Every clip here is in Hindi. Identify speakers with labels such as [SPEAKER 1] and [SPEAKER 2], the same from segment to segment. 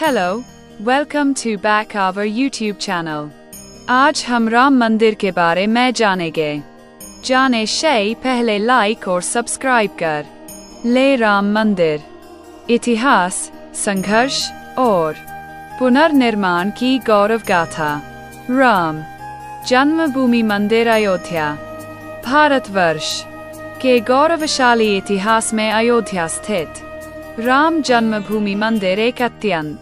[SPEAKER 1] Hello, welcome to back our YouTube channel. आज हम राम मंदिर के बारे में जानेंगे। जाने से पहले लाइक और सब्सक्राइब कर ले। राम मंदिर, इतिहास, संघर्ष और पुनर्निर्माण की गौरव गाथा। राम जन्मभूमि मंदिर अयोध्या। भारतवर्ष के गौरवशाली इतिहास में अयोध्या स्थित राम जन्मभूमि मंदिर एक अत्यंत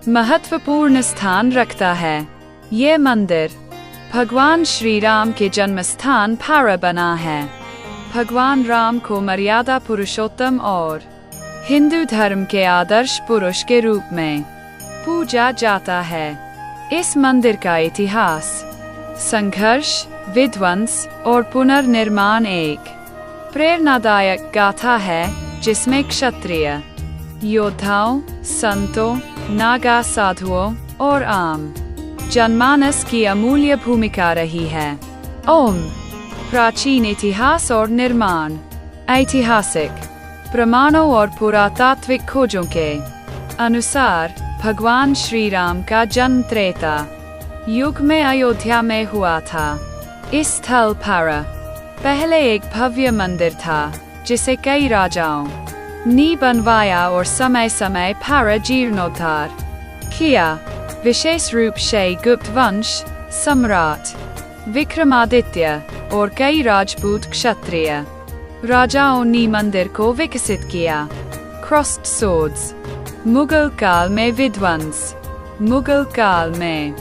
[SPEAKER 1] महत्वपूर्ण स्थान रखता है। ये मंदिर भगवान श्री राम के जन्म स्थान पर बना है। भगवान राम को मर्यादा पुरुषोत्तम और हिंदू धर्म के आदर्श पुरुष के रूप में पूजा जाता है। इस मंदिर का इतिहास, संघर्ष, विध्वंस और पुनर्निर्माण एक प्रेरणादायक गाथा है, जिसमें क्षत्रिय योद्धाओं, संतों, नागा साधुओं और आम जनमानस की अमूल्य भूमिका रही है। ओम। प्राचीन इतिहास और निर्माण। ऐतिहासिक प्रमाणों और पुरातात्विक खोजों के अनुसार भगवान श्री राम का जन्म त्रेता युग में अयोध्या में हुआ था। इस स्थल पर पहले एक भव्य मंदिर था, जिसे कई राजाओं ने बनवाया और समय समय पर जीर्णोद्धार किया। विशेष रूप से गुप्त वंश सम्राट विक्रमादित्य और कई राजपूत क्षत्रिय राजाओं ने मंदिर को विकसित किया। Crossed swords. मुगल काल में विध्वंस। मुगल काल में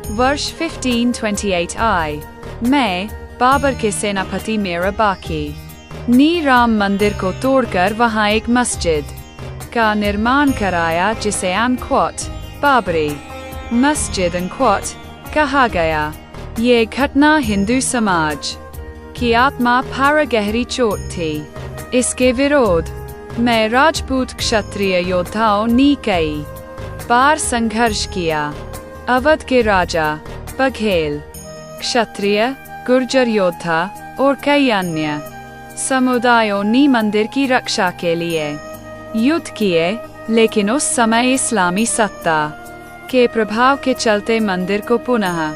[SPEAKER 1] वर्ष 1528 में बाबर के सेनापति मीर बाकी ने राम मंदिर को तोड़कर वहां एक मस्जिद का निर्माण कराया, जिसे अनक्वोट बाबरी मस्जिद अनक्वोट कहा गया। ये घटना हिंदू समाज की आत्मा पर गहरी चोट थी। इसके विरोध में राजपूत क्षत्रिय योद्धाओं ने कई बार संघर्ष किया। अवध के राजा बघेल, क्षत्रिय, गुर्जर योद्धा और कई अन्य समुदायों ने मंदिर की रक्षा के लिए युद्ध किए, लेकिन उस समय इस्लामी सत्ता के प्रभाव के चलते मंदिर को पुनः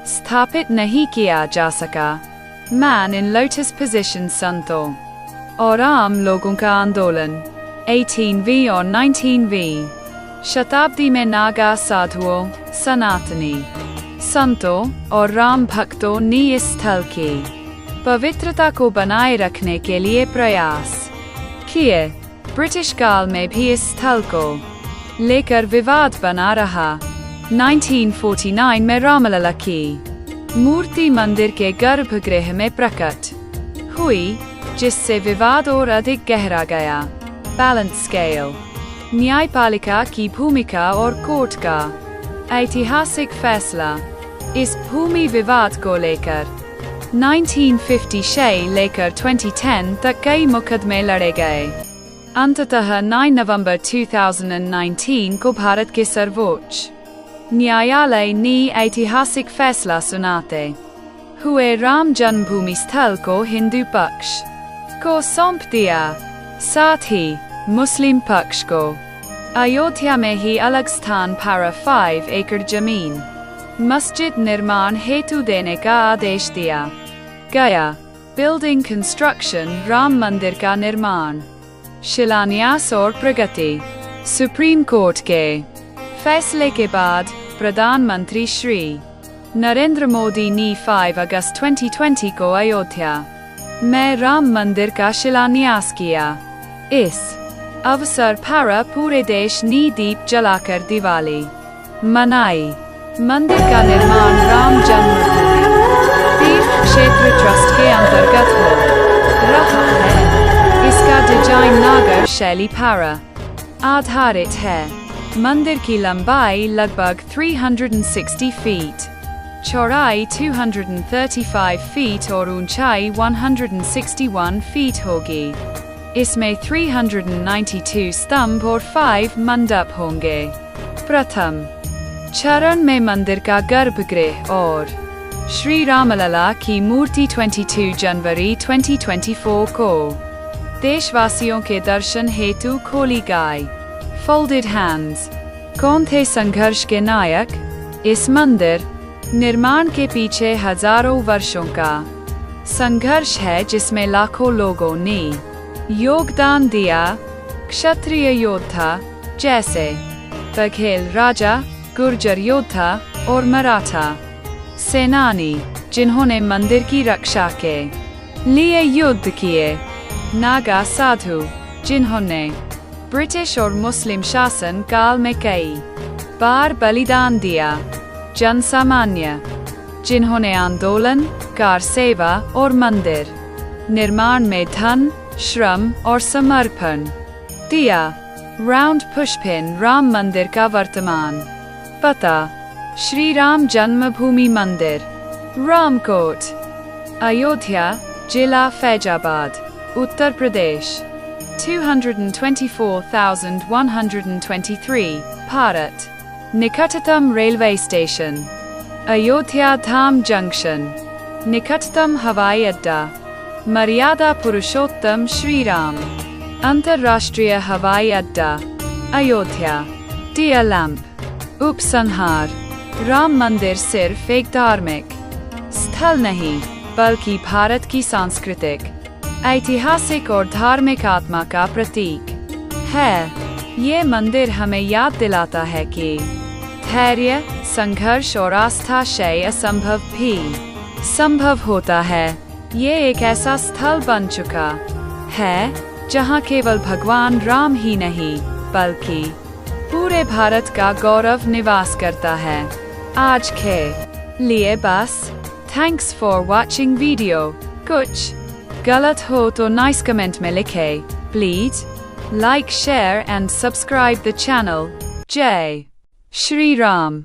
[SPEAKER 1] स्थापित नहीं किया जा सका। Man in lotus position. संतों और आम लोगों का आंदोलन 18वीं और 19वीं शताब्दी में नागा साधुओं, सनातनी संतों और राम भक्तों ने इस स्थल की पवित्रता को बनाए रखने के लिए प्रयास किए। ब्रिटिश काल में भी इस स्थल को लेकर विवाद बना रहा। 1949 में रामलला की मूर्ति मंदिर के गर्भगृह में प्रकट हुई, जिससे विवाद और अधिक गहरा गया। Balance scale. न्यायपालिका की भूमिका और कोर्ट का ऐतिहासिक फैसला। इस भूमि विवाद को लेकर 1950 से लेकर 2010 तक कई मुकदमे लड़े गए। अंततः 9 नवंबर 2019 को भारत के सर्वोच्च न्यायालय ने ऐतिहासिक फैसला सुनाते हुए राम जन्मभूमि स्थल को हिंदू पक्ष को सौंप दिया। साथ ही मुस्लिम पक्ष को अयोध्या में ही अलग स्थान पर 5 एकड़ जमीन मस्जिद निर्माण हेतु देने का आदेश दिया गया। Building construction. राम मंदिर का निर्माण, शिलान्यास और प्रगति। सुप्रीम कोर्ट के फैसले के बाद प्रधानमंत्री श्री नरेंद्र मोदी ने 5 अगस्त 2020 को अयोध्या में राम मंदिर का शिलान्यास किया। इस अवसर पर पूरे देश ने दीप जलाकर दिवाली मनाई। मंदिर का निर्माण राम जन्मभूमि तीर्थ क्षेत्र ट्रस्ट के अंतर्गत हो रहा है। इसका डिजाइन नागर शैली पर आधारित है। मंदिर की लंबाई लगभग 360 फीट, चौड़ाई 235 फीट और ऊंचाई 161 फीट होगी। इसमें 392 स्तंभ और 5 मंडप होंगे। प्रथम चरण में मंदिर का गर्भगृह और श्री रामलला की मूर्ति 22 जनवरी 2024 को देशवासियों के दर्शन हेतु खोली गई। Folded hands. कौन थे संघर्ष के नायक? इस मंदिर निर्माण के पीछे हजारों वर्षों का संघर्ष है, जिसमें लाखों लोगों ने योगदान दिया। क्षत्रिय योद्धा जैसे बघेल राजा, गुर्जर योद्धा और मराठा सेनानी जिन्होंने मंदिर की रक्षा के लिए युद्ध किए। नागा साधु जिन्होंने ब्रिटिश और मुस्लिम शासन काल में कई बार बलिदान दिया। जनसामान्य जिन्होंने आंदोलन, कार सेवा और मंदिर निर्माण में धन, श्रम और समर्पण दिया। राउंड पुष्पिन राम मंदिर का वर्तमान पता: श्री राम जन्मभूमि मंदिर, रामकोट, अयोध्या, जिला फैजाबाद, उत्तर प्रदेश 224,123, भारत। निकटतम रेलवे स्टेशन अयोध्या धाम जंक्शन। निकटतम हवाई अड्डा मर्यादा पुरुषोत्तम श्री राम अंतर्राष्ट्रीय हवाई अड्डा, अयोध्या। Dear lamp. उपसंहार: राम मंदिर सिर्फ एक धार्मिक स्थल नहीं, बल्कि भारत की सांस्कृतिक, ऐतिहासिक और धार्मिक आत्मा का प्रतीक है। ये मंदिर हमें याद दिलाता है कि धैर्य, संघर्ष और आस्था से असंभव भी संभव होता है। ये एक ऐसा स्थल बन चुका है जहाँ केवल भगवान राम ही नहीं, बल्कि पूरे भारत का गौरव निवास करता है। आज के लिए बस। Thanks for watching video. कुछ गलत हो तो नाइस कमेंट में लिखें। Please like, share and subscribe the channel. जय श्री राम।